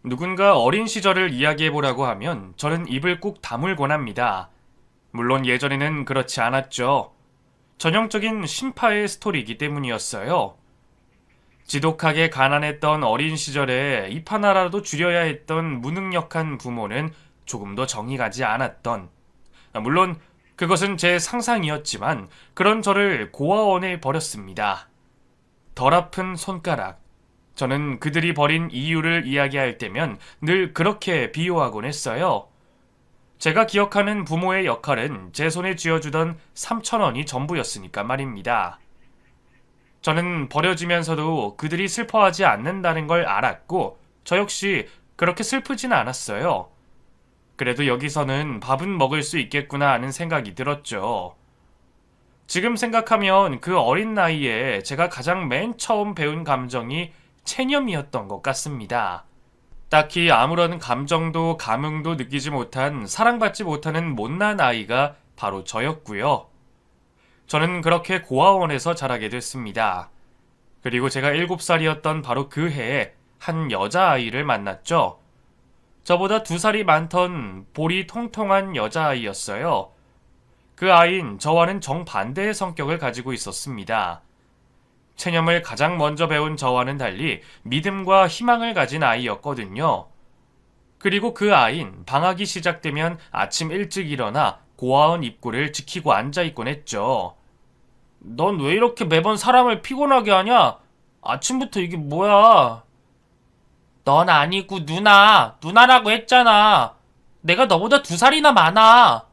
누군가 어린 시절을 이야기해보라고 하면 저는 입을 꾹 다물곤 합니다. 물론 예전에는 그렇지 않았죠. 전형적인 신파의 스토리이기 때문이었어요. 지독하게 가난했던 어린 시절에 입 하나라도 줄여야 했던 무능력한 부모는 조금 더 정이 가지 않았던, 물론 그것은 제 상상이었지만 그런 저를 고아원에 버렸습니다. 덜 아픈 손가락. 저는 그들이 버린 이유를 이야기할 때면 늘 그렇게 비유하곤 했어요. 제가 기억하는 부모의 역할은 제 손에 쥐어주던 3,000원이 전부였으니까 말입니다. 저는 버려지면서도 그들이 슬퍼하지 않는다는 걸 알았고 저 역시 그렇게 슬프진 않았어요. 그래도 여기서는 밥은 먹을 수 있겠구나 하는 생각이 들었죠. 지금 생각하면 그 어린 나이에 제가 가장 맨 처음 배운 감정이 체념이었던 것 같습니다. 딱히 아무런 감정도 감흥도 느끼지 못한 사랑받지 못하는 못난 아이가 바로 저였고요. 저는 그렇게 고아원에서 자라게 됐습니다. 그리고 제가 7살이었던 바로 그 해에 한 여자아이를 만났죠. 저보다 2살이 많던 볼이 통통한 여자아이였어요. 그 아이는 저와는 정반대의 성격을 가지고 있었습니다. 체념을 가장 먼저 배운 저와는 달리 믿음과 희망을 가진 아이였거든요. 그리고 그 아이는 방학이 시작되면 아침 일찍 일어나 고아원 입구를 지키고 앉아있곤 했죠. 넌 왜 이렇게 매번 사람을 피곤하게 하냐? 아침부터 이게 뭐야? 넌 아니고 누나라고 했잖아. 내가 너보다 2살이나 많아.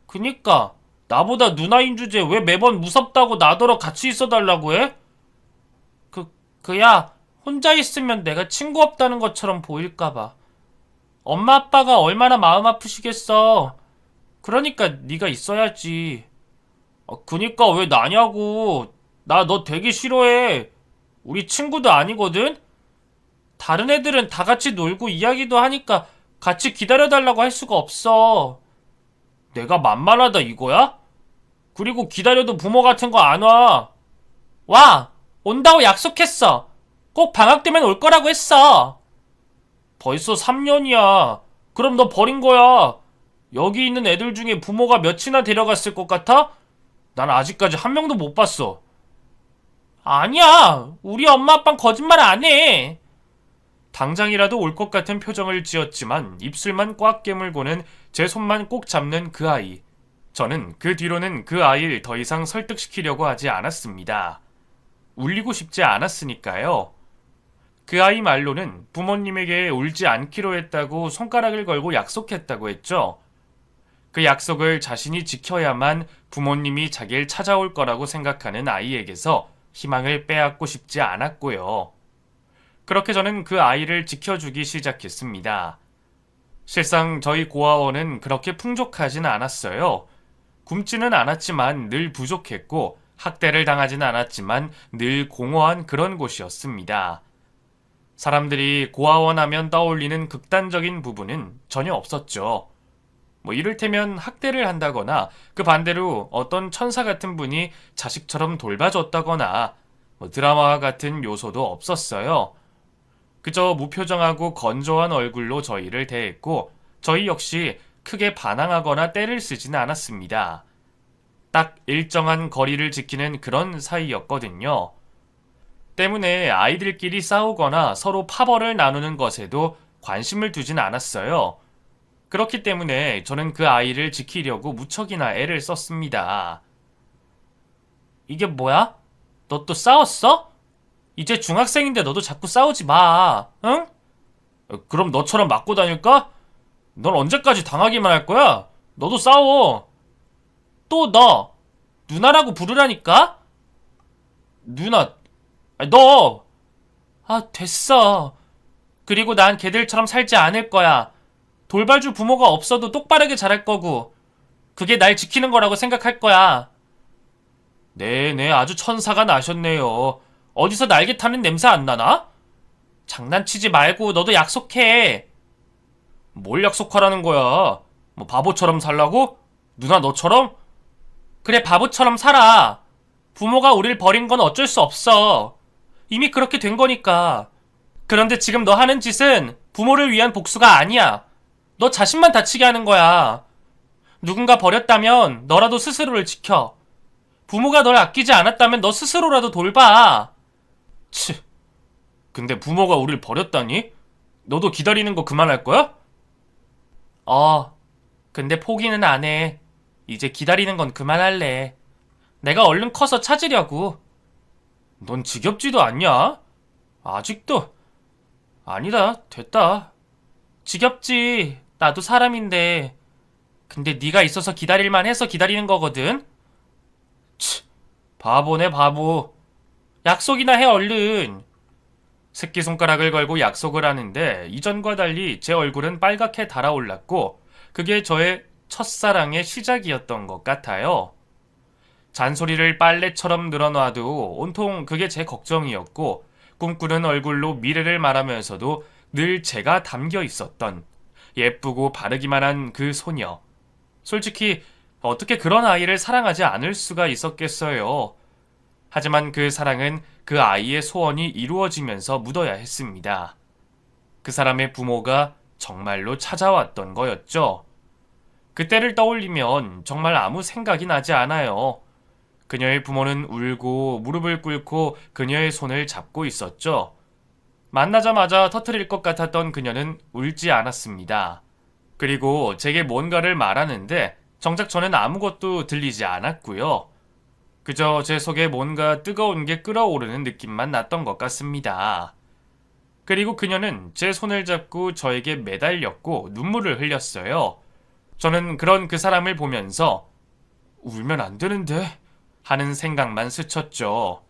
그니까 나보다 누나인 주제에 왜 매번 무섭다고 나더러 같이 있어달라고 해? 그야 혼자 있으면 내가 친구 없다는 것처럼 보일까봐. 엄마 아빠가 얼마나 마음 아프시겠어. 그러니까 네가 있어야지. 그니까 왜 나냐고. 나 너 되게 싫어해. 우리 친구도 아니거든? 다른 애들은 다 같이 놀고 이야기도 하니까 같이 기다려달라고 할 수가 없어. 내가 만만하다 이거야? 그리고 기다려도 부모 같은 거 안 와. 와! 온다고 약속했어. 꼭 방학 되면 올 거라고 했어. 벌써 3년이야. 그럼 너 버린 거야. 여기 있는 애들 중에 부모가 몇이나 데려갔을 것 같아? 난 아직까지 한 명도 못 봤어. 아니야. 우리 엄마 아빠는 거짓말 안 해. 당장이라도 올 것 같은 표정을 지었지만 입술만 꽉 깨물고는 제 손만 꼭 잡는 그 아이. 저는 그 뒤로는 그 아이를 더 이상 설득시키려고 하지 않았습니다. 울리고 싶지 않았으니까요. 그 아이 말로는 부모님에게 울지 않기로 했다고 손가락을 걸고 약속했다고 했죠. 그 약속을 자신이 지켜야만 부모님이 자기를 찾아올 거라고 생각하는 아이에게서 희망을 빼앗고 싶지 않았고요. 그렇게 저는 그 아이를 지켜주기 시작했습니다. 실상 저희 고아원은 그렇게 풍족하진 않았어요. 굶지는 않았지만 늘 부족했고 학대를 당하지는 않았지만 늘 공허한 그런 곳이었습니다. 사람들이 고아원 하면 떠올리는 극단적인 부분은 전혀 없었죠. 이를테면 학대를 한다거나 그 반대로 어떤 천사 같은 분이 자식처럼 돌봐줬다거나 드라마와 같은 요소도 없었어요. 그저 무표정하고 건조한 얼굴로 저희를 대했고 저희 역시 크게 반항하거나 떼를 쓰지는 않았습니다. 딱 일정한 거리를 지키는 그런 사이였거든요. 때문에 아이들끼리 싸우거나 서로 파벌을 나누는 것에도 관심을 두진 않았어요. 그렇기 때문에 저는 그 아이를 지키려고 무척이나 애를 썼습니다. 이게 뭐야? 너 또 싸웠어? 이제 중학생인데 너도 자꾸 싸우지 마, 응? 그럼 너처럼 맞고 다닐까? 넌 언제까지 당하기만 할 거야? 너도 싸워. 또 너 누나라고 부르라니까? 누나, 아니, 너. 됐어. 그리고 난 걔들처럼 살지 않을 거야. 돌봐줄 부모가 없어도 똑바르게 자랄 거고 그게 날 지키는 거라고 생각할 거야. 네네, 아주 천사가 나셨네요. 어디서 날개 타는 냄새 안 나나? 장난치지 말고 너도 약속해. 뭘 약속하라는 거야? 바보처럼 살라고? 누나 너처럼? 그래, 바보처럼 살아. 부모가 우릴 버린 건 어쩔 수 없어. 이미 그렇게 된 거니까. 그런데 지금 너 하는 짓은 부모를 위한 복수가 아니야. 너 자신만 다치게 하는 거야. 누군가 버렸다면 너라도 스스로를 지켜. 부모가 널 아끼지 않았다면 너 스스로라도 돌봐. 치, 근데 부모가 우릴 버렸다니? 너도 기다리는 거 그만할 거야? 근데 포기는 안 해. 이제 기다리는 건 그만할래. 내가 얼른 커서 찾으려고. 넌 지겹지도 않냐? 아직도? 아니다, 됐다. 지겹지. 나도 사람인데. 근데 네가 있어서 기다릴만 해서 기다리는 거거든. 치, 바보네 바보. 약속이나 해 얼른. 새끼손가락을 걸고 약속을 하는데 이전과 달리 제 얼굴은 빨갛게 달아올랐고 그게 저의 첫사랑의 시작이었던 것 같아요. 잔소리를 빨래처럼 늘어놔도 온통 그게 제 걱정이었고 꿈꾸는 얼굴로 미래를 말하면서도 늘 제가 담겨 있었던 예쁘고 바르기만 한 그 소녀. 솔직히 어떻게 그런 아이를 사랑하지 않을 수가 있었겠어요. 하지만 그 사랑은 그 아이의 소원이 이루어지면서 묻어야 했습니다. 그 사람의 부모가 정말로 찾아왔던 거였죠. 그때를 떠올리면 정말 아무 생각이 나지 않아요. 그녀의 부모는 울고 무릎을 꿇고 그녀의 손을 잡고 있었죠. 만나자마자 터뜨릴 것 같았던 그녀는 울지 않았습니다. 그리고 제게 뭔가를 말하는데 정작 저는 아무것도 들리지 않았고요. 그저 제 속에 뭔가 뜨거운 게 끓어오르는 느낌만 났던 것 같습니다. 그리고 그녀는 제 손을 잡고 저에게 매달렸고 눈물을 흘렸어요. 저는 그런 그 사람을 보면서 울면 안 되는데 하는 생각만 스쳤죠.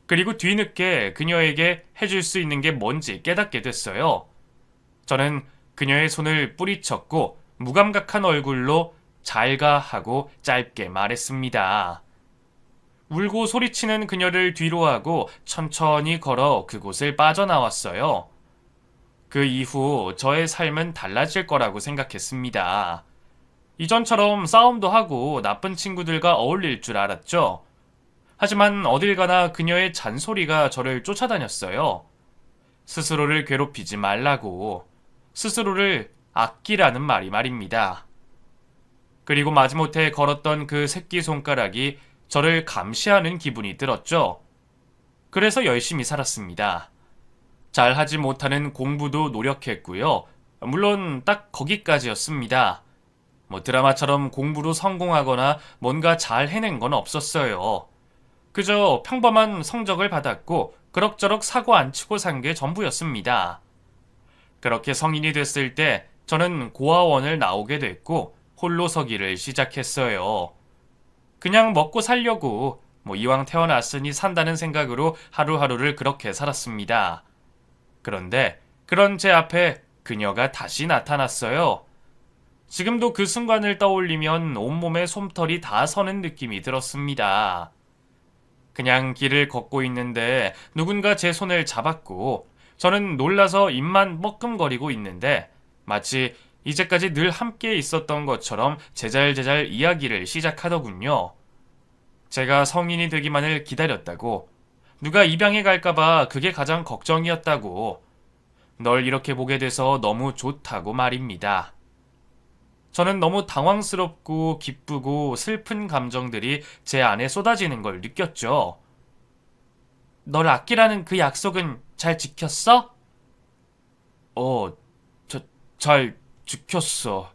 그리고 뒤늦게 그녀에게 해줄 수 있는 게 뭔지 깨닫게 됐어요. 저는 그녀의 손을 뿌리쳤고 무감각한 얼굴로 잘가 하고 짧게 말했습니다. 울고 소리치는 그녀를 뒤로하고 천천히 걸어 그곳을 빠져나왔어요. 그 이후 저의 삶은 달라질 거라고 생각했습니다. 이전처럼 싸움도 하고 나쁜 친구들과 어울릴 줄 알았죠. 하지만 어딜 가나 그녀의 잔소리가 저를 쫓아다녔어요. 스스로를 괴롭히지 말라고, 스스로를 아끼라는 말이 말입니다. 그리고 마지못해 걸었던 그 새끼손가락이 저를 감시하는 기분이 들었죠. 그래서 열심히 살았습니다. 잘하지 못하는 공부도 노력했고요. 물론 딱 거기까지였습니다. 드라마처럼 공부로 성공하거나 뭔가 잘 해낸 건 없었어요. 그저 평범한 성적을 받았고 그럭저럭 사고 안 치고 산 게 전부였습니다. 그렇게 성인이 됐을 때 저는 고아원을 나오게 됐고 홀로 서기를 시작했어요. 그냥 먹고 살려고 이왕 태어났으니 산다는 생각으로 하루하루를 그렇게 살았습니다. 그런데 그런 제 앞에 그녀가 다시 나타났어요. 지금도 그 순간을 떠올리면 온몸에 솜털이 다 서는 느낌이 들었습니다. 그냥 길을 걷고 있는데 누군가 제 손을 잡았고 저는 놀라서 입만 뻐끔거리고 있는데 마치 이제까지 늘 함께 있었던 것처럼 제잘제잘 이야기를 시작하더군요. 제가 성인이 되기만을 기다렸다고, 누가 입양해 갈까봐 그게 가장 걱정이었다고, 널 이렇게 보게 돼서 너무 좋다고 말입니다. 저는 너무 당황스럽고 기쁘고 슬픈 감정들이 제 안에 쏟아지는 걸 느꼈죠. 널 아끼라는 그 약속은 잘 지켰어? 잘 지켰어.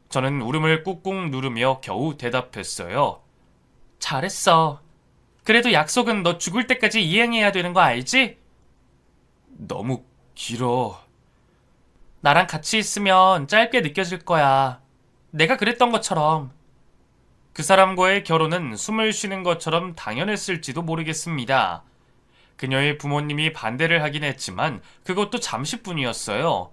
저는 울음을 꾹꾹 누르며 겨우 대답했어요. 잘했어. 그래도 약속은 너 죽을 때까지 이행해야 되는 거 알지? 너무 길어. 나랑 같이 있으면 짧게 느껴질 거야. 내가 그랬던 것처럼. 그 사람과의 결혼은 숨을 쉬는 것처럼 당연했을지도 모르겠습니다. 그녀의 부모님이 반대를 하긴 했지만 그것도 잠시뿐이었어요.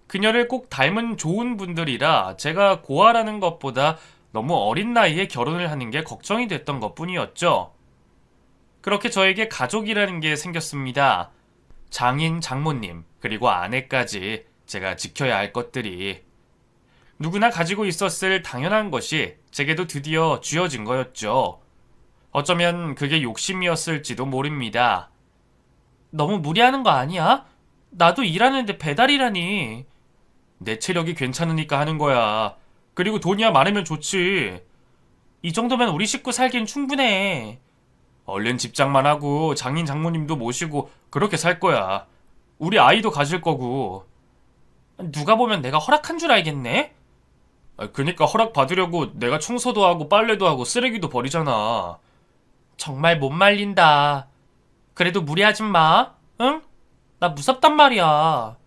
그녀를 꼭 닮은 좋은 분들이라 제가 고아라는 것보다 너무 어린 나이에 결혼을 하는 게 걱정이 됐던 것뿐이었죠. 그렇게 저에게 가족이라는 게 생겼습니다. 장인, 장모님, 그리고 아내까지 제가 지켜야 할 것들이. 누구나 가지고 있었을 당연한 것이 제게도 드디어 쥐어진 거였죠. 어쩌면 그게 욕심이었을지도 모릅니다. 너무 무리하는 거 아니야? 나도 일하는데 배달이라니. 내 체력이 괜찮으니까 하는 거야. 그리고 돈이야 많으면 좋지. 이 정도면 우리 식구 살기엔 충분해. 얼른 집장만 하고 장인 장모님도 모시고 그렇게 살 거야. 우리 아이도 가질 거고. 누가 보면 내가 허락한 줄 알겠네? 그니까 허락 받으려고 내가 청소도 하고 빨래도 하고 쓰레기도 버리잖아. 정말 못 말린다. 그래도 무리하지 마. 응? 나 무섭단 말이야.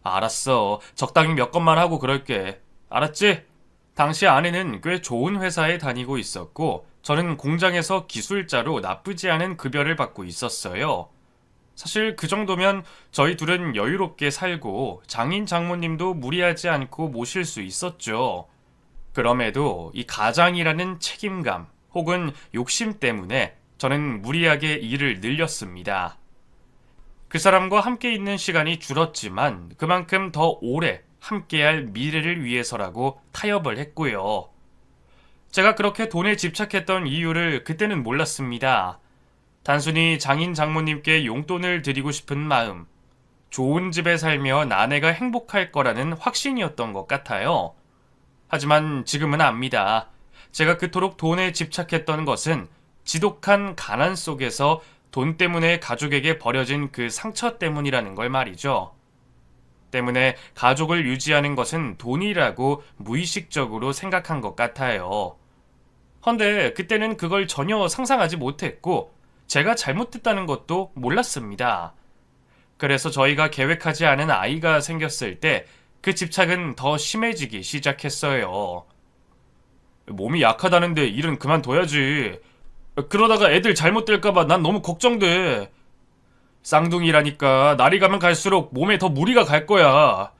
알았어. 적당히 몇 건만 하고 그럴게. 알았지? 당시 아내는 꽤 좋은 회사에 다니고 있었고 저는 공장에서 기술자로 나쁘지 않은 급여를 받고 있었어요. 사실 그 정도면 저희 둘은 여유롭게 살고 장인 장모님도 무리하지 않고 모실 수 있었죠. 그럼에도 이 가장이라는 책임감 혹은 욕심 때문에 저는 무리하게 일을 늘렸습니다. 그 사람과 함께 있는 시간이 줄었지만 그만큼 더 오래 함께할 미래를 위해서라고 타협을 했고요. 제가 그렇게 돈에 집착했던 이유를 그때는 몰랐습니다. 단순히 장인 장모님께 용돈을 드리고 싶은 마음, 좋은 집에 살면 아내가 행복할 거라는 확신이었던 것 같아요. 하지만 지금은 압니다. 제가 그토록 돈에 집착했던 것은 지독한 가난 속에서 돈 때문에 가족에게 버려진 그 상처 때문이라는 걸 말이죠. 때문에 가족을 유지하는 것은 돈이라고 무의식적으로 생각한 것 같아요. 헌데 그때는 그걸 전혀 상상하지 못했고 제가 잘못했다는 것도 몰랐습니다. 그래서 저희가 계획하지 않은 아이가 생겼을 때 그 집착은 더 심해지기 시작했어요. 몸이 약하다는데 일은 그만둬야지. 그러다가 애들 잘못될까봐 난 너무 걱정돼. 쌍둥이라니까 날이 가면 갈수록 몸에 더 무리가 갈 거야.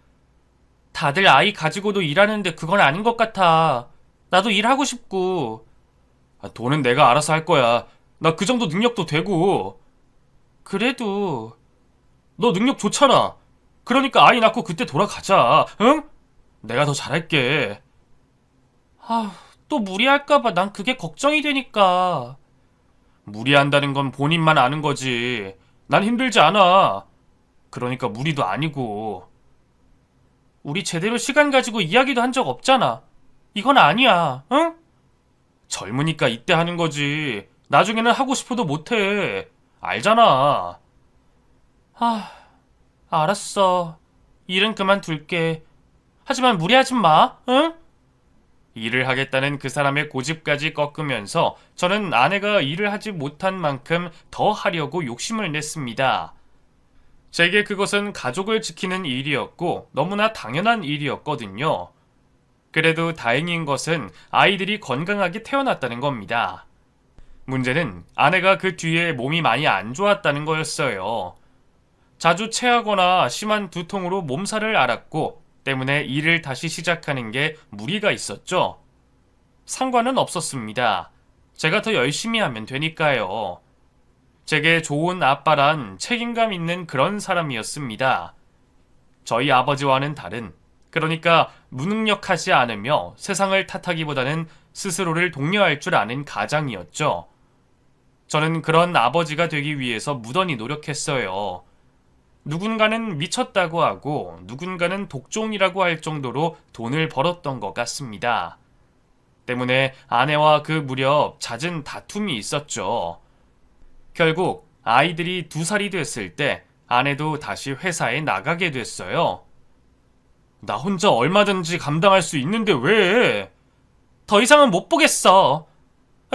다들 아이 가지고도 일하는데 그건 아닌 것 같아. 나도 일하고 싶고. 돈은 내가 알아서 할 거야. 나 그 정도 능력도 되고. 그래도 너 능력 좋잖아. 그러니까 아이 낳고 그때 돌아가자. 응? 내가 더 잘할게. 또 무리할까봐 난 그게 걱정이 되니까. 무리한다는 건 본인만 아는 거지. 난 힘들지 않아. 그러니까 무리도 아니고. 우리 제대로 시간 가지고 이야기도 한 적 없잖아. 이건 아니야. 응? 젊으니까 이때 하는 거지. 나중에는 하고 싶어도 못해. 알잖아. 알았어. 일은 그만둘게. 하지만 무리하지 마. 응? 일을 하겠다는 그 사람의 고집까지 꺾으면서 저는 아내가 일을 하지 못한 만큼 더 하려고 욕심을 냈습니다. 제게 그것은 가족을 지키는 일이었고 너무나 당연한 일이었거든요. 그래도 다행인 것은 아이들이 건강하게 태어났다는 겁니다. 문제는 아내가 그 뒤에 몸이 많이 안 좋았다는 거였어요. 자주 체하거나 심한 두통으로 몸살을 앓았고 때문에 일을 다시 시작하는 게 무리가 있었죠. 상관은 없었습니다. 제가 더 열심히 하면 되니까요. 제게 좋은 아빠란 책임감 있는 그런 사람이었습니다. 저희 아버지와는 다른, 그러니까 무능력하지 않으며 세상을 탓하기보다는 스스로를 독려할 줄 아는 가장이었죠. 저는 그런 아버지가 되기 위해서 무던히 노력했어요. 누군가는 미쳤다고 하고 누군가는 독종이라고 할 정도로 돈을 벌었던 것 같습니다. 때문에 아내와 그 무렵 잦은 다툼이 있었죠. 결국 아이들이 2살이 됐을 때 아내도 다시 회사에 나가게 됐어요. 나 혼자 얼마든지 감당할 수 있는데 왜? 더 이상은 못 보겠어.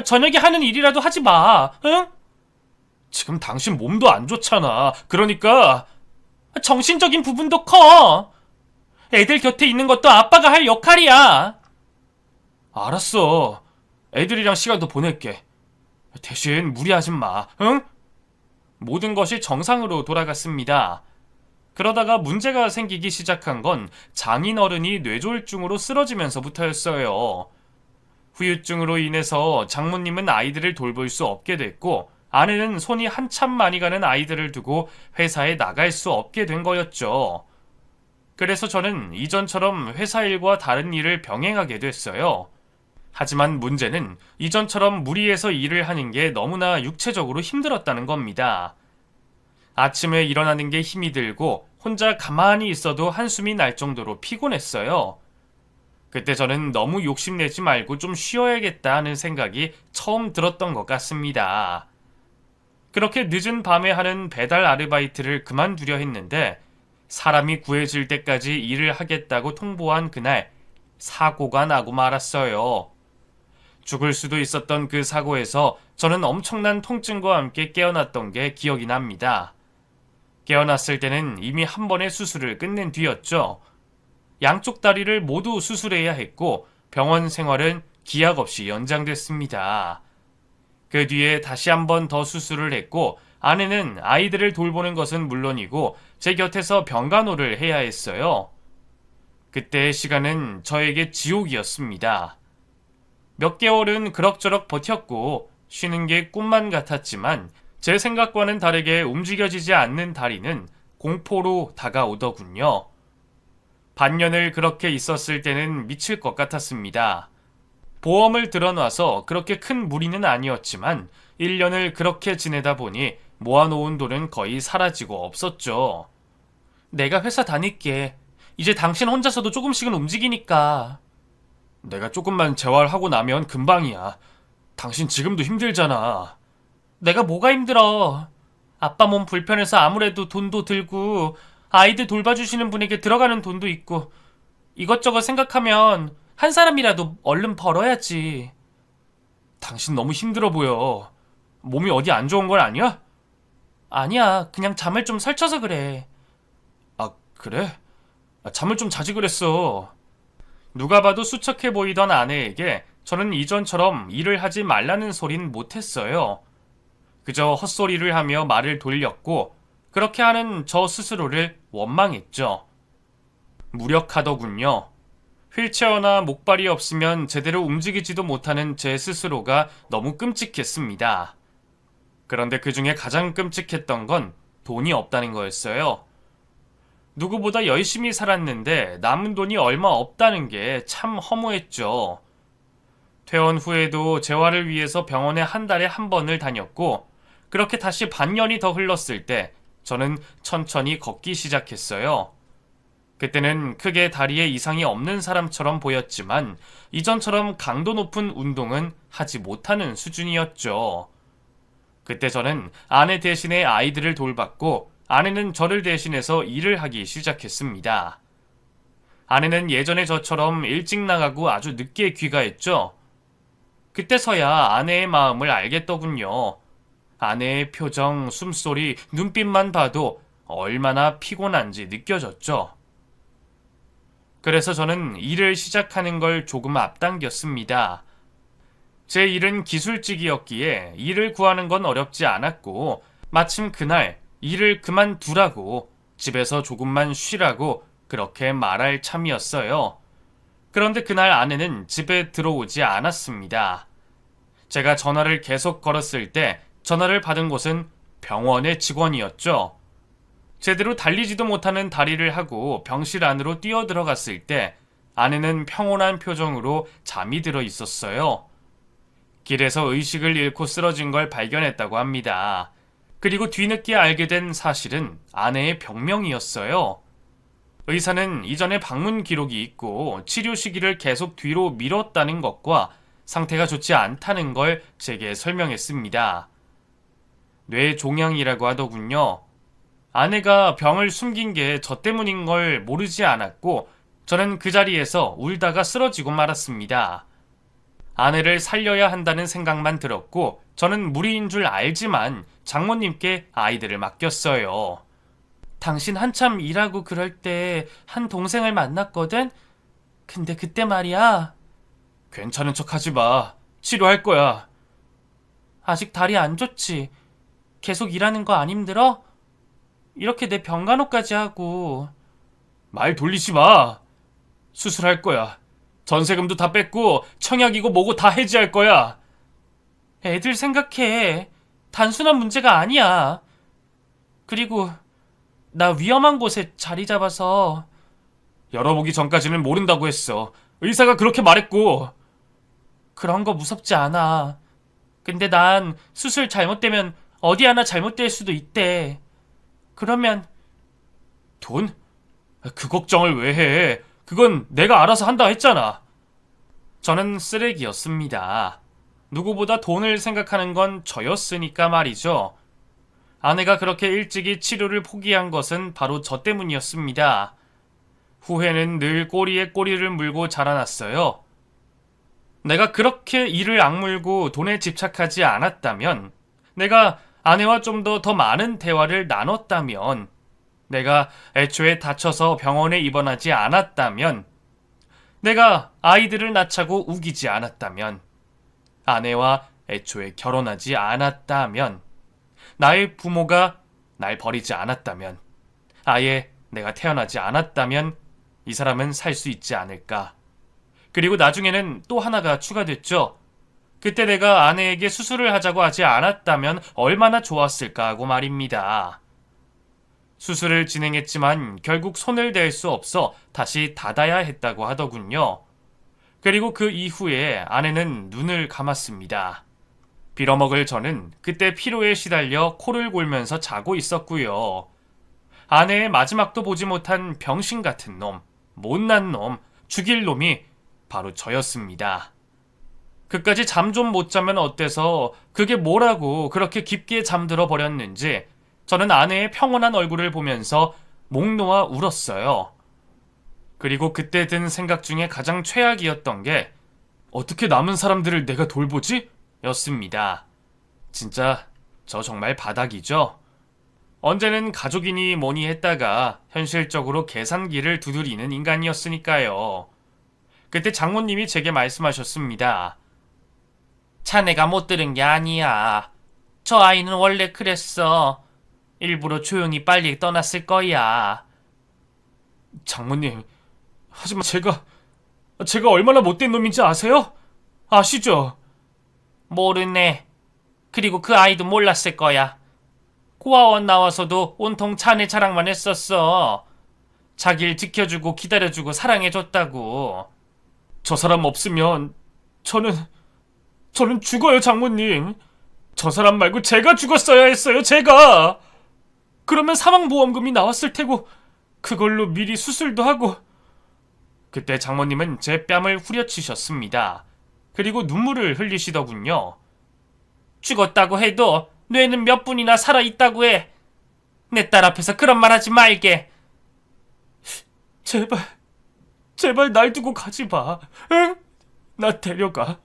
저녁에 하는 일이라도 하지 마. 응? 지금 당신 몸도 안 좋잖아. 그러니까 정신적인 부분도 커. 애들 곁에 있는 것도 아빠가 할 역할이야. 알았어. 애들이랑 시간도 보낼게. 대신 무리하지 마. 응? 모든 것이 정상으로 돌아갔습니다. 그러다가 문제가 생기기 시작한 건 장인어른이 뇌졸중으로 쓰러지면서부터였어요. 후유증으로 인해서 장모님은 아이들을 돌볼 수 없게 됐고 아내는 손이 한참 많이 가는 아이들을 두고 회사에 나갈 수 없게 된 거였죠. 그래서 저는 이전처럼 회사 일과 다른 일을 병행하게 됐어요. 하지만 문제는 이전처럼 무리해서 일을 하는 게 너무나 육체적으로 힘들었다는 겁니다. 아침에 일어나는 게 힘이 들고 혼자 가만히 있어도 한숨이 날 정도로 피곤했어요. 그때 저는 너무 욕심내지 말고 좀 쉬어야겠다 하는 생각이 처음 들었던 것 같습니다. 그렇게 늦은 밤에 하는 배달 아르바이트를 그만두려 했는데 사람이 구해질 때까지 일을 하겠다고 통보한 그날 사고가 나고 말았어요. 죽을 수도 있었던 그 사고에서 저는 엄청난 통증과 함께 깨어났던 게 기억이 납니다. 깨어났을 때는 이미 한 번의 수술을 끝낸 뒤였죠. 양쪽 다리를 모두 수술해야 했고 병원 생활은 기약 없이 연장됐습니다. 그 뒤에 다시 한 번 더 수술을 했고 아내는 아이들을 돌보는 것은 물론이고 제 곁에서 병간호를 해야 했어요. 그때의 시간은 저에게 지옥이었습니다. 몇 개월은 그럭저럭 버텼고 쉬는 게 꿈만 같았지만 제 생각과는 다르게 움직여지지 않는 다리는 공포로 다가오더군요. 반년을 그렇게 있었을 때는 미칠 것 같았습니다. 보험을 들어놔서 그렇게 큰 무리는 아니었지만 1년을 그렇게 지내다 보니 모아놓은 돈은 거의 사라지고 없었죠. 내가 회사 다닐게. 이제 당신 혼자서도 조금씩은 움직이니까. 내가 조금만 재활하고 나면 금방이야. 당신 지금도 힘들잖아. 내가 뭐가 힘들어. 아빠 몸 불편해서 아무래도 돈도 들고 아이들 돌봐주시는 분에게 들어가는 돈도 있고 이것저것 생각하면 한 사람이라도 얼른 벌어야지. 당신 너무 힘들어 보여. 몸이 어디 안 좋은 건 아니야? 아니야. 그냥 잠을 좀 설쳐서 그래. 아, 그래? 잠을 좀 자지 그랬어. 누가 봐도 수척해 보이던 아내에게 저는 이전처럼 일을 하지 말라는 소린 못했어요. 그저 헛소리를 하며 말을 돌렸고 그렇게 하는 저 스스로를 원망했죠. 무력하더군요. 휠체어나 목발이 없으면 제대로 움직이지도 못하는 제 스스로가 너무 끔찍했습니다. 그런데 그 중에 가장 끔찍했던 건 돈이 없다는 거였어요. 누구보다 열심히 살았는데 남은 돈이 얼마 없다는 게 참 허무했죠. 퇴원 후에도 재활을 위해서 병원에 한 달에 한 번을 다녔고 그렇게 다시 반년이 더 흘렀을 때 저는 천천히 걷기 시작했어요. 그때는 크게 다리에 이상이 없는 사람처럼 보였지만 이전처럼 강도 높은 운동은 하지 못하는 수준이었죠. 그때 저는 아내 대신에 아이들을 돌봤고 아내는 저를 대신해서 일을 하기 시작했습니다. 아내는 예전에 저처럼 일찍 나가고 아주 늦게 귀가했죠. 그때서야 아내의 마음을 알겠더군요. 아내의 표정, 숨소리, 눈빛만 봐도 얼마나 피곤한지 느껴졌죠. 그래서 저는 일을 시작하는 걸 조금 앞당겼습니다. 제 일은 기술직이었기에 일을 구하는 건 어렵지 않았고 마침 그날 일을 그만두라고 집에서 조금만 쉬라고 그렇게 말할 참이었어요. 그런데 그날 아내는 집에 들어오지 않았습니다. 제가 전화를 계속 걸었을 때 전화를 받은 곳은 병원의 직원이었죠. 제대로 달리지도 못하는 다리를 하고 병실 안으로 뛰어들어갔을 때 아내는 평온한 표정으로 잠이 들어 있었어요. 길에서 의식을 잃고 쓰러진 걸 발견했다고 합니다. 그리고 뒤늦게 알게 된 사실은 아내의 병명이었어요. 의사는 이전에 방문 기록이 있고 치료 시기를 계속 뒤로 미뤘다는 것과 상태가 좋지 않다는 걸 제게 설명했습니다. 뇌종양이라고 하더군요. 아내가 병을 숨긴 게 저 때문인 걸 모르지 않았고 저는 그 자리에서 울다가 쓰러지고 말았습니다. 아내를 살려야 한다는 생각만 들었고 저는 무리인 줄 알지만 장모님께 아이들을 맡겼어요. 당신 한참 일하고 그럴 때 한 동생을 만났거든? 근데 그때 말이야. 괜찮은 척 하지 마. 치료할 거야. 아직 다리 안 좋지? 계속 일하는 거 안 힘들어? 이렇게 내 병간호까지 하고. 말 돌리지 마. 수술할 거야. 전세금도 다 뺐고 청약이고 뭐고 다 해지할 거야. 애들 생각해. 단순한 문제가 아니야. 그리고 나 위험한 곳에 자리 잡아서. 열어보기 전까지는 모른다고 했어. 의사가 그렇게 말했고. 그런 거 무섭지 않아. 근데 난 수술 잘못되면 어디 하나 잘못될 수도 있대. 그러면 돈? 그 걱정을 왜 해? 그건 내가 알아서 한다 했잖아. 저는 쓰레기였습니다. 누구보다 돈을 생각하는 건 저였으니까 말이죠. 아내가 그렇게 일찍이 치료를 포기한 것은 바로 저 때문이었습니다. 후회는 늘 꼬리에 꼬리를 물고 자라났어요. 내가 그렇게 이를 악물고 돈에 집착하지 않았다면, 내가 아내와 좀 더 많은 대화를 나눴다면, 내가 애초에 다쳐서 병원에 입원하지 않았다면, 내가 아이들을 낳자고 우기지 않았다면, 아내와 애초에 결혼하지 않았다면, 나의 부모가 날 버리지 않았다면, 아예 내가 태어나지 않았다면 이 사람은 살 수 있지 않을까. 그리고 나중에는 또 하나가 추가됐죠. 그때 내가 아내에게 수술을 하자고 하지 않았다면 얼마나 좋았을까 하고 말입니다. 수술을 진행했지만 결국 손을 댈 수 없어 다시 닫아야 했다고 하더군요. 그리고 그 이후에 아내는 눈을 감았습니다. 빌어먹을 저는 그때 피로에 시달려 코를 골면서 자고 있었고요. 아내의 마지막도 보지 못한 병신 같은 놈, 못난 놈, 죽일 놈이 바로 저였습니다. 그까지 잠 좀 못 자면 어때서 그게 뭐라고 그렇게 깊게 잠들어 버렸는지 저는 아내의 평온한 얼굴을 보면서 목 놓아 울었어요. 그리고 그때 든 생각 중에 가장 최악이었던 게 어떻게 남은 사람들을 내가 돌보지? 였습니다. 진짜 저 정말 바닥이죠? 언제는 가족이니 뭐니 했다가 현실적으로 계산기를 두드리는 인간이었으니까요. 그때 장모님이 제게 말씀하셨습니다. 자네가 못 들은 게 아니야. 저 아이는 원래 그랬어. 일부러 조용히 빨리 떠났을 거야. 장모님, 하지만 제가 얼마나 못된 놈인지 아세요? 아시죠? 모르네. 그리고 그 아이도 몰랐을 거야. 고아원 나와서도 온통 자네 자랑만 했었어. 자기를 지켜주고 기다려주고 사랑해줬다고. 저 사람 없으면 저는 죽어요, 장모님. 저 사람 말고 제가 죽었어야 했어요, 제가. 그러면 사망보험금이 나왔을 테고 그걸로 미리 수술도 하고. 그때 장모님은 제 뺨을 후려치셨습니다. 그리고 눈물을 흘리시더군요. 죽었다고 해도 뇌는 몇 분이나 살아있다고 해. 내 딸 앞에서 그런 말 하지 말게. 제발 날 두고 가지 마. 응? 나 데려가.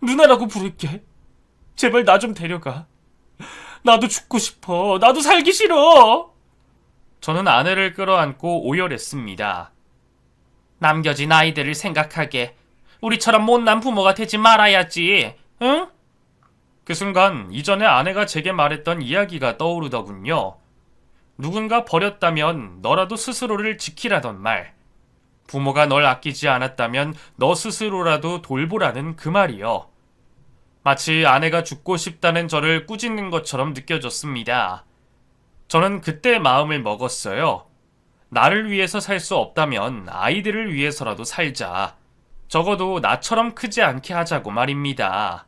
누나라고 부를게. 제발 나 좀 데려가. 나도 죽고 싶어. 나도 살기 싫어. 저는 아내를 끌어안고 오열했습니다. 남겨진 아이들을 생각하게. 우리처럼 못난 부모가 되지 말아야지. 응? 그 순간 이전에 아내가 제게 말했던 이야기가 떠오르더군요. 누군가 버렸다면 너라도 스스로를 지키라던 말. 부모가 널 아끼지 않았다면 너 스스로라도 돌보라는 그 말이요. 마치 아내가 죽고 싶다는 저를 꾸짖는 것처럼 느껴졌습니다. 저는 그때 마음을 먹었어요. 나를 위해서 살 수 없다면 아이들을 위해서라도 살자. 적어도 나처럼 크지 않게 하자고 말입니다.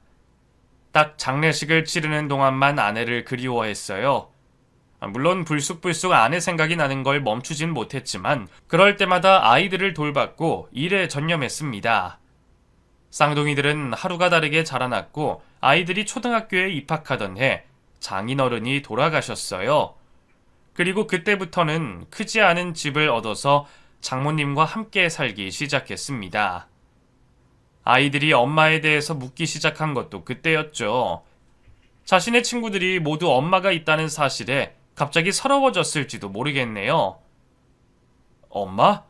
딱 장례식을 치르는 동안만 아내를 그리워했어요. 물론 불쑥불쑥 아내 생각이 나는 걸 멈추진 못했지만 그럴 때마다 아이들을 돌봤고 일에 전념했습니다. 쌍둥이들은 하루가 다르게 자라났고 아이들이 초등학교에 입학하던 해 장인어른이 돌아가셨어요. 그리고 그때부터는 크지 않은 집을 얻어서 장모님과 함께 살기 시작했습니다. 아이들이 엄마에 대해서 묻기 시작한 것도 그때였죠. 자신의 친구들이 모두 엄마가 있다는 사실에 갑자기 서러워졌을지도 모르겠네요. 엄마?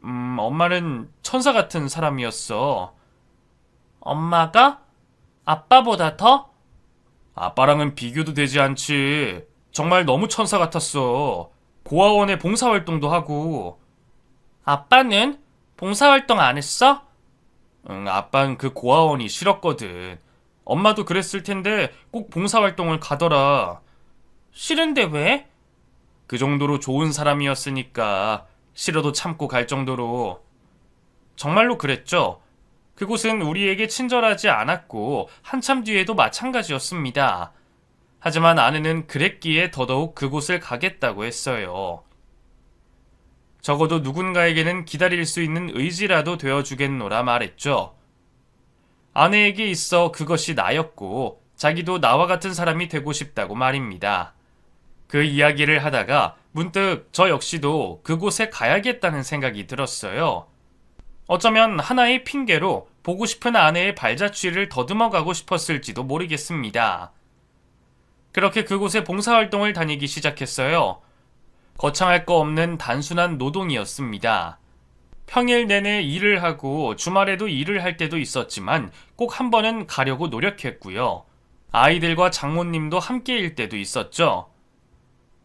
엄마는 천사 같은 사람이었어. 엄마가? 아빠보다 더? 아빠랑은 비교도 되지 않지. 정말 너무 천사 같았어. 고아원에 봉사활동도 하고. 아빠는 봉사활동 안 했어? 아빠는 그 고아원이 싫었거든. 엄마도 그랬을 텐데 꼭 봉사활동을 가더라. 싫은데 왜? 그 정도로 좋은 사람이었으니까 싫어도 참고 갈 정도로. 정말로 그랬죠. 그곳은 우리에게 친절하지 않았고 한참 뒤에도 마찬가지였습니다. 하지만 아내는 그랬기에 더더욱 그곳을 가겠다고 했어요. 적어도 누군가에게는 기다릴 수 있는 의지라도 되어주겠노라 말했죠. 아내에게 있어 그것이 나였고 자기도 나와 같은 사람이 되고 싶다고 말입니다. 그 이야기를 하다가 문득 저 역시도 그곳에 가야겠다는 생각이 들었어요. 어쩌면 하나의 핑계로 보고 싶은 아내의 발자취를 더듬어 가고 싶었을지도 모르겠습니다. 그렇게 그곳에 봉사활동을 다니기 시작했어요. 거창할 거 없는 단순한 노동이었습니다. 평일 내내 일을 하고 주말에도 일을 할 때도 있었지만 꼭 한 번은 가려고 노력했고요. 아이들과 장모님도 함께일 때도 있었죠.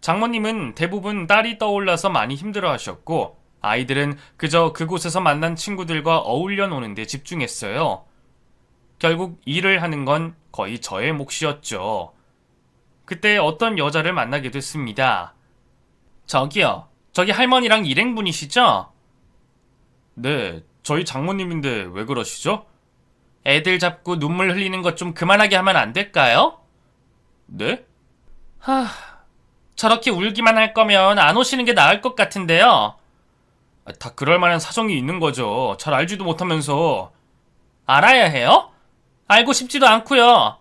장모님은 대부분 딸이 떠올라서 많이 힘들어하셨고 아이들은 그저 그곳에서 만난 친구들과 어울려 노는 데 집중했어요. 결국 일을 하는 건 거의 저의 몫이었죠. 그때 어떤 여자를 만나게 됐습니다. 저기요, 저기 할머니랑 일행분이시죠? 네, 저희 장모님인데 왜 그러시죠? 애들 잡고 눈물 흘리는 것 좀 그만하게 하면 안 될까요? 네? 저렇게 울기만 할 거면 안 오시는 게 나을 것 같은데요. 다 그럴 만한 사정이 있는 거죠. 잘 알지도 못하면서. 알아야 해요? 알고 싶지도 않고요.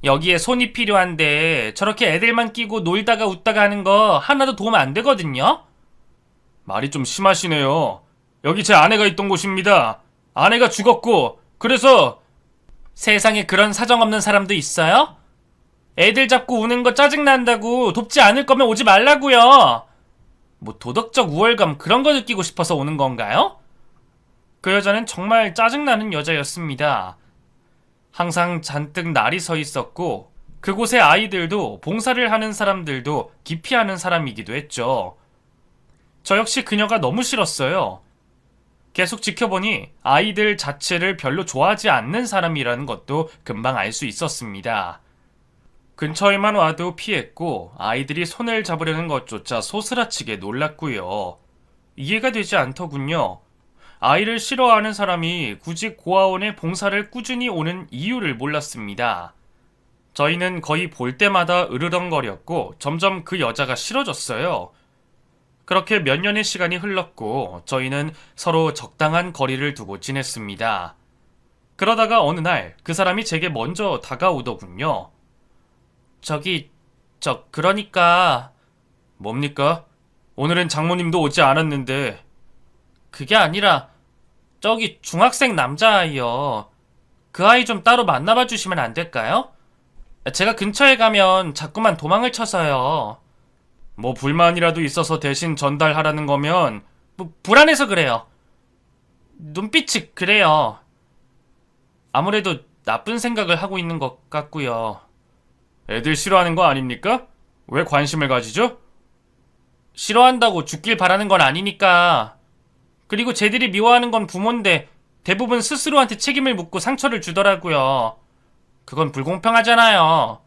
여기에 손이 필요한데 저렇게 애들만 끼고 놀다가 웃다가 하는 거 하나도 도움 안 되거든요. 말이 좀 심하시네요. 여기 제 아내가 있던 곳입니다. 아내가 죽었고 그래서 세상에 그런 사정 없는 사람도 있어요? 애들 잡고 우는 거 짜증난다고 돕지 않을 거면 오지 말라고요. 뭐 도덕적 우월감 그런 거 느끼고 싶어서 오는 건가요? 그 여자는 정말 짜증나는 여자였습니다. 항상 잔뜩 날이 서 있었고 그곳의 아이들도 봉사를 하는 사람들도 기피하는 사람이기도 했죠. 저 역시 그녀가 너무 싫었어요. 계속 지켜보니 아이들 자체를 별로 좋아하지 않는 사람이라는 것도 금방 알 수 있었습니다. 근처에만 와도 피했고 아이들이 손을 잡으려는 것조차 소스라치게 놀랐고요. 이해가 되지 않더군요. 아이를 싫어하는 사람이 굳이 고아원에 봉사를 꾸준히 오는 이유를 몰랐습니다. 저희는 거의 볼 때마다 으르렁거렸고 점점 그 여자가 싫어졌어요. 그렇게 몇 년의 시간이 흘렀고 저희는 서로 적당한 거리를 두고 지냈습니다. 그러다가 어느 날 그 사람이 제게 먼저 다가오더군요. 그러니까 뭡니까? 오늘은 장모님도 오지 않았는데. 그게 아니라 저기 중학생 남자아이요. 그 아이 좀 따로 만나봐 주시면 안 될까요? 제가 근처에 가면 자꾸만 도망을 쳐서요. 뭐 불만이라도 있어서 대신 전달하라는 거면 불안해서 그래요. 눈빛이 그래요. 아무래도 나쁜 생각을 하고 있는 것 같고요. 애들 싫어하는 거 아닙니까? 왜 관심을 가지죠? 싫어한다고 죽길 바라는 건 아니니까. 그리고 쟤들이 미워하는 건 부모인데 대부분 스스로한테 책임을 묻고 상처를 주더라고요. 그건 불공평하잖아요.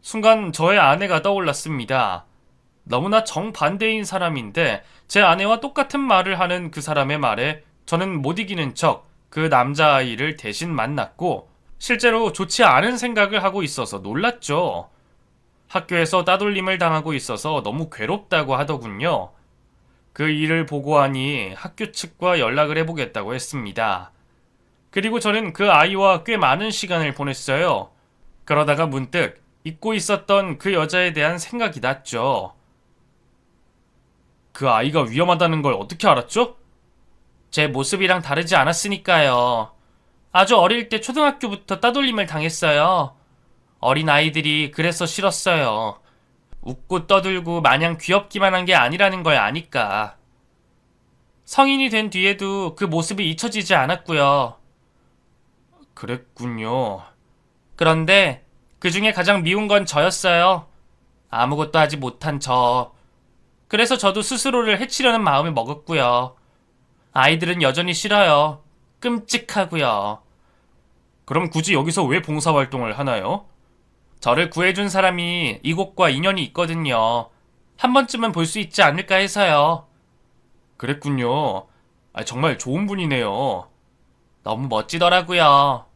순간 저의 아내가 떠올랐습니다. 너무나 정반대인 사람인데 제 아내와 똑같은 말을 하는 그 사람의 말에 저는 못 이기는 척 그 남자아이를 대신 만났고 실제로 좋지 않은 생각을 하고 있어서 놀랐죠. 학교에서 따돌림을 당하고 있어서 너무 괴롭다고 하더군요. 그 일을 보고하니 학교 측과 연락을 해보겠다고 했습니다. 그리고 저는 그 아이와 꽤 많은 시간을 보냈어요. 그러다가 문득 잊고 있었던 그 여자에 대한 생각이 났죠. 그 아이가 위험하다는 걸 어떻게 알았죠? 제 모습이랑 다르지 않았으니까요. 아주 어릴 때 초등학교부터 따돌림을 당했어요. 어린 아이들이 그래서 싫었어요. 웃고 떠들고 마냥 귀엽기만 한 게 아니라는 걸 아니까. 성인이 된 뒤에도 그 모습이 잊혀지지 않았고요. 그랬군요. 그런데 그 중에 가장 미운 건 저였어요. 아무것도 하지 못한 저. 그래서 저도 스스로를 해치려는 마음을 먹었고요. 아이들은 여전히 싫어요. 끔찍하고요. 그럼 굳이 여기서 왜 봉사활동을 하나요? 저를 구해준 사람이 이곳과 인연이 있거든요. 한 번쯤은 볼 수 있지 않을까 해서요. 그랬군요. 정말 좋은 분이네요. 너무 멋지더라고요.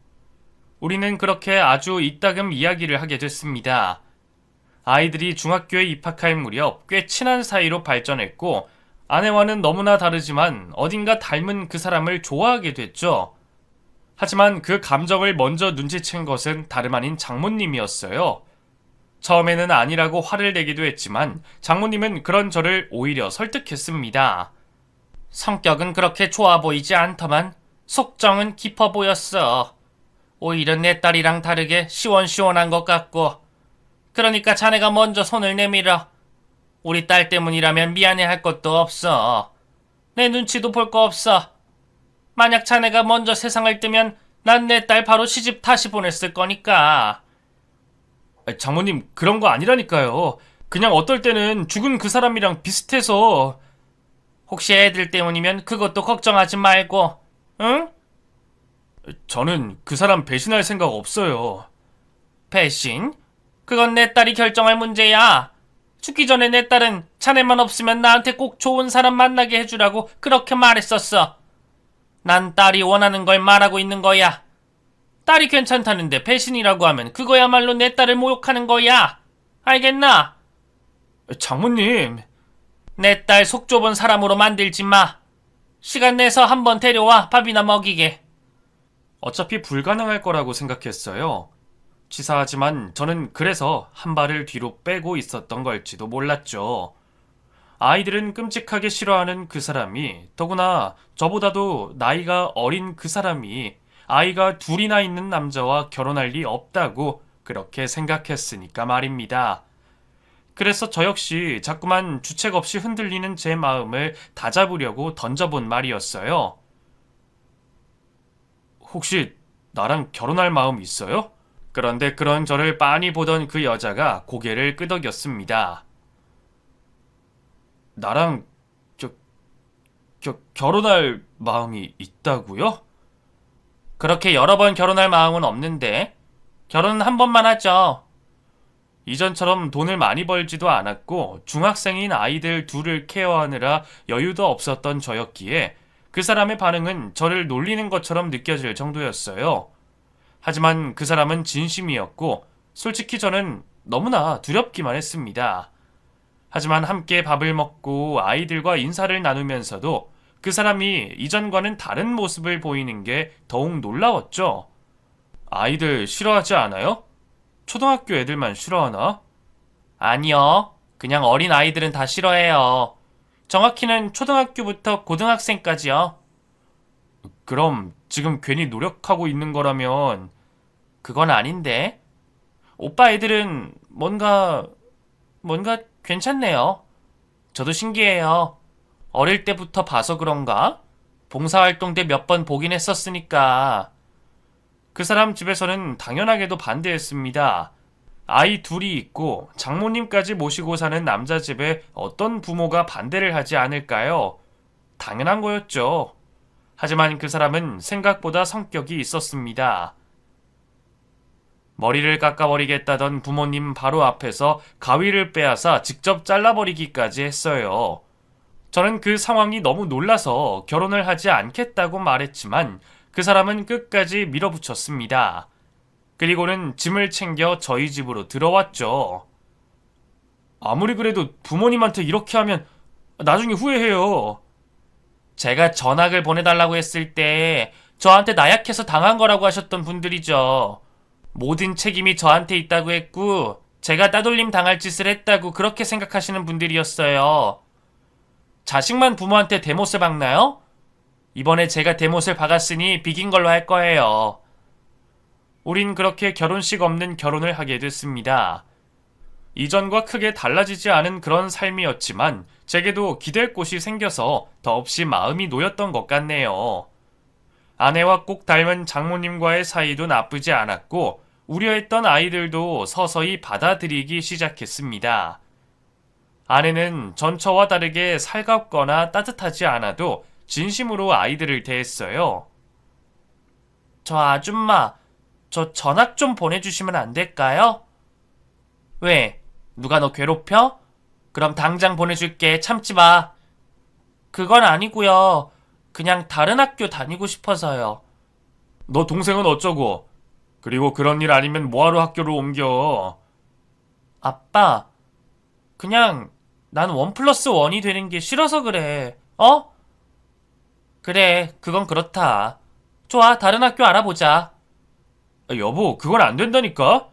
우리는 그렇게 아주 이따금 이야기를 하게 됐습니다. 아이들이 중학교에 입학할 무렵 꽤 친한 사이로 발전했고 아내와는 너무나 다르지만 어딘가 닮은 그 사람을 좋아하게 됐죠. 하지만 그 감정을 먼저 눈치챈 것은 다름 아닌 장모님이었어요. 처음에는 아니라고 화를 내기도 했지만 장모님은 그런 저를 오히려 설득했습니다. 성격은 그렇게 좋아 보이지 않더만 속정은 깊어 보였어. 오히려 내 딸이랑 다르게 시원시원한 것 같고. 그러니까 자네가 먼저 손을 내밀어. 우리 딸 때문이라면 미안해할 것도 없어. 내 눈치도 볼 거 없어. 만약 자네가 먼저 세상을 뜨면 난 내 딸 바로 시집 다시 보냈을 거니까. 장모님, 그런 거 아니라니까요. 그냥 어떨 때는 죽은 그 사람이랑 비슷해서. 혹시 애들 때문이면 그것도 걱정하지 말고, 응? 저는 그 사람 배신할 생각 없어요. 배신? 그건 내 딸이 결정할 문제야. 죽기 전에 내 딸은 자네만 없으면 나한테 꼭 좋은 사람 만나게 해주라고 그렇게 말했었어. 난 딸이 원하는 걸 말하고 있는 거야. 딸이 괜찮다는데 배신이라고 하면 그거야말로 내 딸을 모욕하는 거야. 알겠나? 장모님. 내 딸 속 좁은 사람으로 만들지 마. 시간 내서 한번 데려와 밥이나 먹이게. 어차피 불가능할 거라고 생각했어요. 치사하지만 저는 그래서 한 발을 뒤로 빼고 있었던 걸지도 몰랐죠. 아이들은 끔찍하게 싫어하는 그 사람이, 더구나 저보다도 나이가 어린 그 사람이 아이가 둘이나 있는 남자와 결혼할 리 없다고 그렇게 생각했으니까 말입니다. 그래서 저 역시 자꾸만 주책 없이 흔들리는 제 마음을 다잡으려고 던져본 말이었어요. 혹시 나랑 결혼할 마음 있어요? 그런데 그런 저를 빤히 보던 그 여자가 고개를 끄덕였습니다. 나랑 결혼할 마음이 있다고요? 그렇게 여러 번 결혼할 마음은 없는데 결혼은 한 번만 하죠. 이전처럼 돈을 많이 벌지도 않았고 중학생인 아이들 둘을 케어하느라 여유도 없었던 저였기에 그 사람의 반응은 저를 놀리는 것처럼 느껴질 정도였어요. 하지만 그 사람은 진심이었고 솔직히 저는 너무나 두렵기만 했습니다. 하지만 함께 밥을 먹고 아이들과 인사를 나누면서도 그 사람이 이전과는 다른 모습을 보이는 게 더욱 놀라웠죠. 아이들 싫어하지 않아요? 초등학교 애들만 싫어하나? 아니요. 그냥 어린 아이들은 다 싫어해요. 정확히는 초등학교부터 고등학생까지요. 그럼 지금 괜히 노력하고 있는 거라면 그건 아닌데. 오빠 애들은 뭔가 괜찮네요. 저도 신기해요. 어릴 때부터 봐서 그런가? 봉사활동 때 몇 번 보긴 했었으니까. 그 사람 집에서는 당연하게도 반대했습니다. 아이 둘이 있고 장모님까지 모시고 사는 남자 집에 어떤 부모가 반대를 하지 않을까요? 당연한 거였죠. 하지만 그 사람은 생각보다 성격이 있었습니다. 머리를 깎아버리겠다던 부모님 바로 앞에서 가위를 빼앗아 직접 잘라버리기까지 했어요. 저는 그 상황이 너무 놀라서 결혼을 하지 않겠다고 말했지만 그 사람은 끝까지 밀어붙였습니다. 그리고는 짐을 챙겨 저희 집으로 들어왔죠. 아무리 그래도 부모님한테 이렇게 하면 나중에 후회해요. 제가 전학을 보내달라고 했을 때 저한테 나약해서 당한 거라고 하셨던 분들이죠. 모든 책임이 저한테 있다고 했고 제가 따돌림 당할 짓을 했다고 그렇게 생각하시는 분들이었어요. 자식만 부모한테 대못을 박나요? 이번에 제가 대못을 박았으니 비긴 걸로 할 거예요. 우린 그렇게 결혼식 없는 결혼을 하게 됐습니다. 이전과 크게 달라지지 않은 그런 삶이었지만 제게도 기댈 곳이 생겨서 더없이 마음이 놓였던 것 같네요. 아내와 꼭 닮은 장모님과의 사이도 나쁘지 않았고 우려했던 아이들도 서서히 받아들이기 시작했습니다. 아내는 전처와 다르게 살갑거나 따뜻하지 않아도 진심으로 아이들을 대했어요. 저 아줌마, 저 전학 좀 보내주시면 안 될까요? 왜? 누가 너 괴롭혀? 그럼 당장 보내줄게. 참지 마. 그건 아니고요. 그냥 다른 학교 다니고 싶어서요. 너 동생은 어쩌고? 그리고 그런 일 아니면 뭐하러 학교를 옮겨? 아빠, 그냥 난 1+1이 되는 게 싫어서 그래. 어? 그래, 그건 그렇다. 좋아, 다른 학교 알아보자. 여보, 그건 안 된다니까?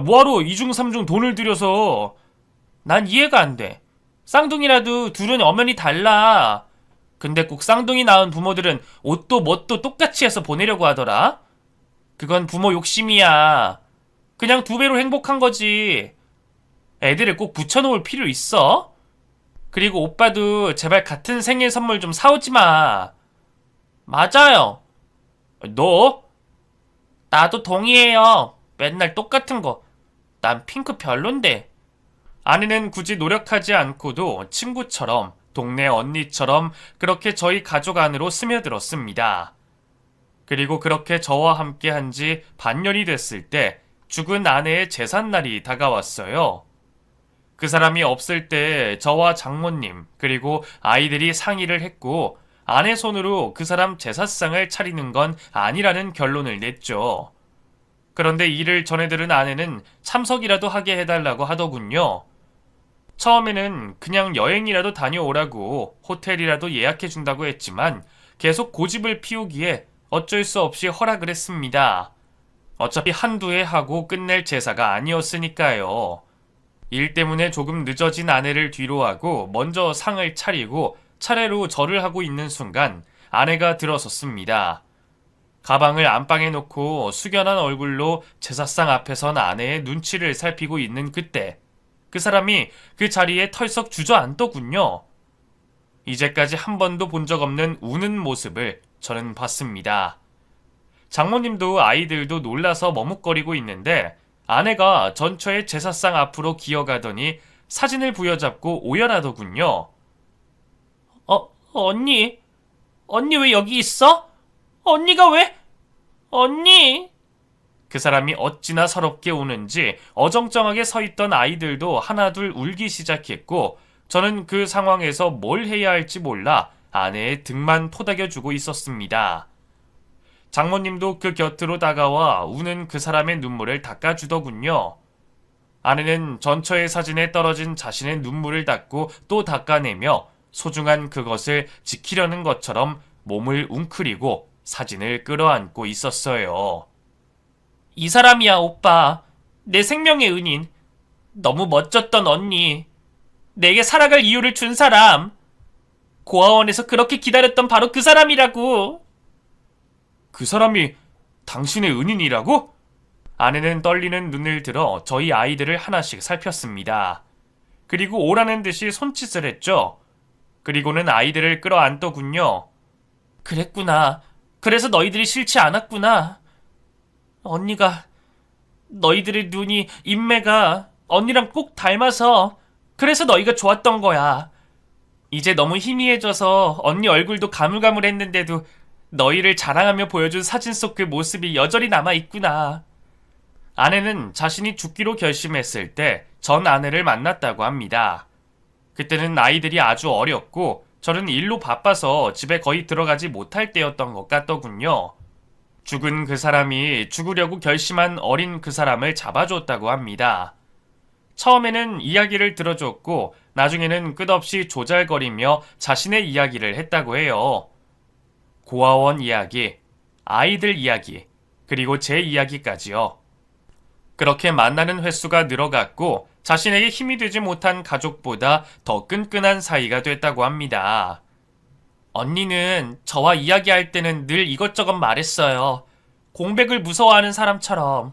뭐하러 이중 삼중 돈을 들여서. 난 이해가 안 돼. 쌍둥이라도 둘은 엄연히 달라. 근데 꼭 쌍둥이 낳은 부모들은 옷도 멋도 똑같이 해서 보내려고 하더라. 그건 부모 욕심이야. 그냥 2배로 행복한 거지. 애들을 꼭 붙여놓을 필요 있어? 그리고 오빠도 제발 같은 생일 선물 좀 사오지 마. 맞아요. 너? 나도 동의해요. 맨날 똑같은 거. 난 핑크 별론데. 아내는 굳이 노력하지 않고도 친구처럼, 동네 언니처럼 그렇게 저희 가족 안으로 스며들었습니다. 그리고 그렇게 저와 함께 한 지 반년이 됐을 때 죽은 아내의 제삿날이 다가왔어요. 그 사람이 없을 때 저와 장모님 그리고 아이들이 상의를 했고 아내 손으로 그 사람 제사상을 차리는 건 아니라는 결론을 냈죠. 그런데 이를 전해 들은 아내는 참석이라도 하게 해달라고 하더군요. 처음에는 그냥 여행이라도 다녀오라고 호텔이라도 예약해준다고 했지만 계속 고집을 피우기에 어쩔 수 없이 허락을 했습니다. 어차피 한두 해 하고 끝낼 제사가 아니었으니까요. 일 때문에 조금 늦어진 아내를 뒤로하고 먼저 상을 차리고 차례로 절을 하고 있는 순간 아내가 들어섰습니다. 가방을 안방에 놓고 숙연한 얼굴로 제사상 앞에 선 아내의 눈치를 살피고 있는 그때 그 사람이 그 자리에 털썩 주저앉더군요. 이제까지 한 번도 본 적 없는 우는 모습을 저는 봤습니다. 장모님도 아이들도 놀라서 머뭇거리고 있는데 아내가 전처의 제사상 앞으로 기어가더니 사진을 부여잡고 오열하더군요. 언니? 언니 왜 여기 있어? 언니가 왜? 언니? 그 사람이 어찌나 서럽게 우는지 어정쩡하게 서 있던 아이들도 하나둘 울기 시작했고 저는 그 상황에서 뭘 해야 할지 몰라 아내의 등만 토닥여주고 있었습니다. 장모님도 그 곁으로 다가와 우는 그 사람의 눈물을 닦아주더군요. 아내는 전처의 사진에 떨어진 자신의 눈물을 닦고 또 닦아내며 소중한 그것을 지키려는 것처럼 몸을 웅크리고 사진을 끌어안고 있었어요. 이 사람이야, 오빠. 내 생명의 은인. 너무 멋졌던 언니. 내게 살아갈 이유를 준 사람. 고아원에서 그렇게 기다렸던 바로 그 사람이라고. 그 사람이 당신의 은인이라고? 아내는 떨리는 눈을 들어 저희 아이들을 하나씩 살폈습니다. 그리고 오라는 듯이 손짓을 했죠. 그리고는 아이들을 끌어안더군요. 그랬구나. 그래서 너희들이 싫지 않았구나. 언니가, 너희들의 눈이, 인매가 언니랑 꼭 닮아서 그래서 너희가 좋았던 거야. 이제 너무 희미해져서 언니 얼굴도 가물가물했는데도 너희를 자랑하며 보여준 사진 속 그 모습이 여전히 남아있구나. 아내는 자신이 죽기로 결심했을 때 전 아내를 만났다고 합니다. 그때는 아이들이 아주 어렸고 저는 일로 바빠서 집에 거의 들어가지 못할 때였던 것 같더군요. 죽은 그 사람이 죽으려고 결심한 어린 그 사람을 잡아줬다고 합니다. 처음에는 이야기를 들어줬고 나중에는 끝없이 조잘거리며 자신의 이야기를 했다고 해요. 고아원 이야기, 아이들 이야기, 그리고 제 이야기까지요. 그렇게 만나는 횟수가 늘어갔고 자신에게 힘이 되지 못한 가족보다 더 끈끈한 사이가 됐다고 합니다. 언니는 저와 이야기할 때는 늘 이것저것 말했어요. 공백을 무서워하는 사람처럼.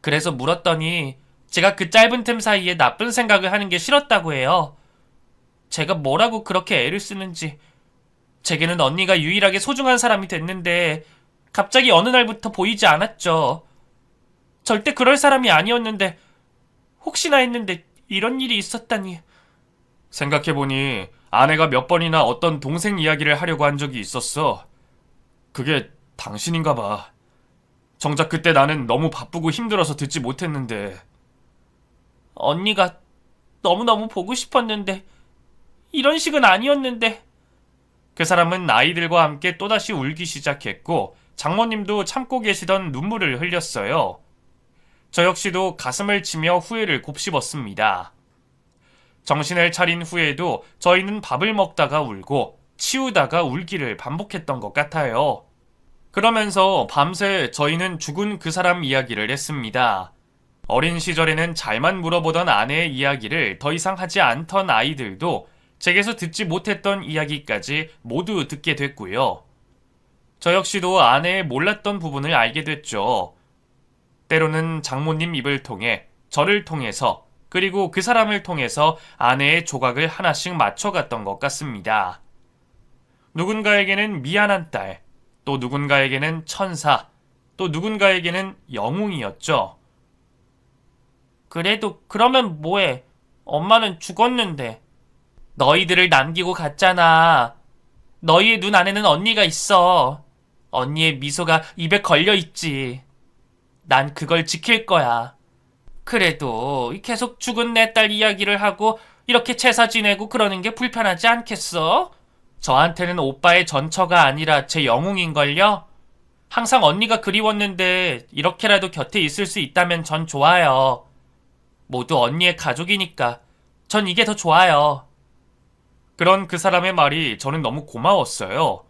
그래서 물었더니 제가 그 짧은 틈 사이에 나쁜 생각을 하는 게 싫었다고 해요. 제가 뭐라고 그렇게 애를 쓰는지. 제게는 언니가 유일하게 소중한 사람이 됐는데 갑자기 어느 날부터 보이지 않았죠. 절대 그럴 사람이 아니었는데 혹시나 했는데 이런 일이 있었다니. 생각해보니 아내가 몇 번이나 어떤 동생 이야기를 하려고 한 적이 있었어. 그게 당신인가 봐. 정작 그때 나는 너무 바쁘고 힘들어서 듣지 못했는데. 언니가 너무너무 보고 싶었는데 이런 식은 아니었는데. 그 사람은 아이들과 함께 또다시 울기 시작했고 장모님도 참고 계시던 눈물을 흘렸어요. 저 역시도 가슴을 치며 후회를 곱씹었습니다. 정신을 차린 후에도 저희는 밥을 먹다가 울고 치우다가 울기를 반복했던 것 같아요. 그러면서 밤새 저희는 죽은 그 사람 이야기를 했습니다. 어린 시절에는 잘만 물어보던 아내의 이야기를 더 이상 하지 않던 아이들도 제게서 듣지 못했던 이야기까지 모두 듣게 됐고요. 저 역시도 아내의 몰랐던 부분을 알게 됐죠. 때로는 장모님 입을 통해, 저를 통해서, 그리고 그 사람을 통해서 아내의 조각을 하나씩 맞춰갔던 것 같습니다. 누군가에게는 미안한 딸, 또 누군가에게는 천사, 또 누군가에게는 영웅이었죠. 그래도 그러면 뭐해? 엄마는 죽었는데. 너희들을 남기고 갔잖아. 너희의 눈 안에는 언니가 있어. 언니의 미소가 입에 걸려있지. 난 그걸 지킬 거야. 그래도 계속 죽은 내 딸 이야기를 하고 이렇게 제사 지내고 그러는 게 불편하지 않겠어? 저한테는 오빠의 전처가 아니라 제 영웅인걸요? 항상 언니가 그리웠는데 이렇게라도 곁에 있을 수 있다면 전 좋아요. 모두 언니의 가족이니까 전 이게 더 좋아요. 그런 그 사람의 말이 저는 너무 고마웠어요.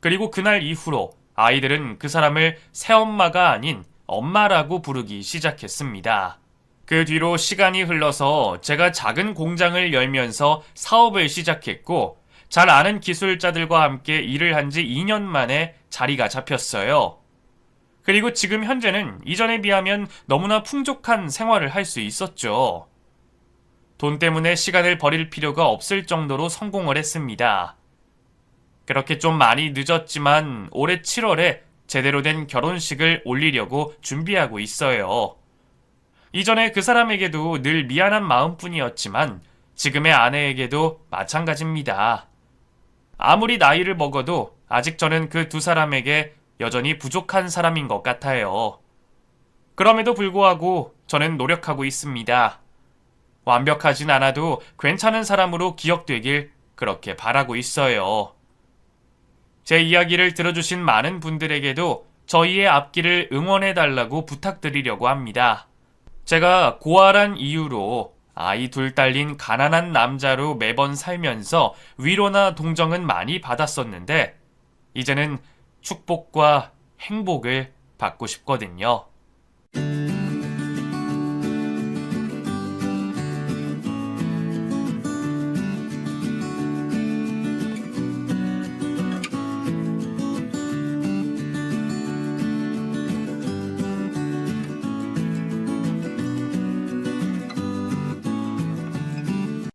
그리고 그날 이후로 아이들은 그 사람을 새엄마가 아닌 엄마라고 부르기 시작했습니다. 그 뒤로 시간이 흘러서 제가 작은 공장을 열면서 사업을 시작했고 잘 아는 기술자들과 함께 일을 한 지 2년 만에 자리가 잡혔어요. 그리고 지금 현재는 이전에 비하면 너무나 풍족한 생활을 할 수 있었죠. 돈 때문에 시간을 버릴 필요가 없을 정도로 성공을 했습니다. 그렇게 좀 많이 늦었지만 올해 7월에 제대로 된 결혼식을 올리려고 준비하고 있어요. 이전에 그 사람에게도 늘 미안한 마음뿐이었지만 지금의 아내에게도 마찬가지입니다. 아무리 나이를 먹어도 아직 저는 그 두 사람에게 여전히 부족한 사람인 것 같아요. 그럼에도 불구하고 저는 노력하고 있습니다. 완벽하진 않아도 괜찮은 사람으로 기억되길 그렇게 바라고 있어요. 제 이야기를 들어주신 많은 분들에게도 저희의 앞길을 응원해달라고 부탁드리려고 합니다. 제가 고아란 이유로 아이 둘 딸린 가난한 남자로 매번 살면서 위로나 동정은 많이 받았었는데 이제는 축복과 행복을 받고 싶거든요.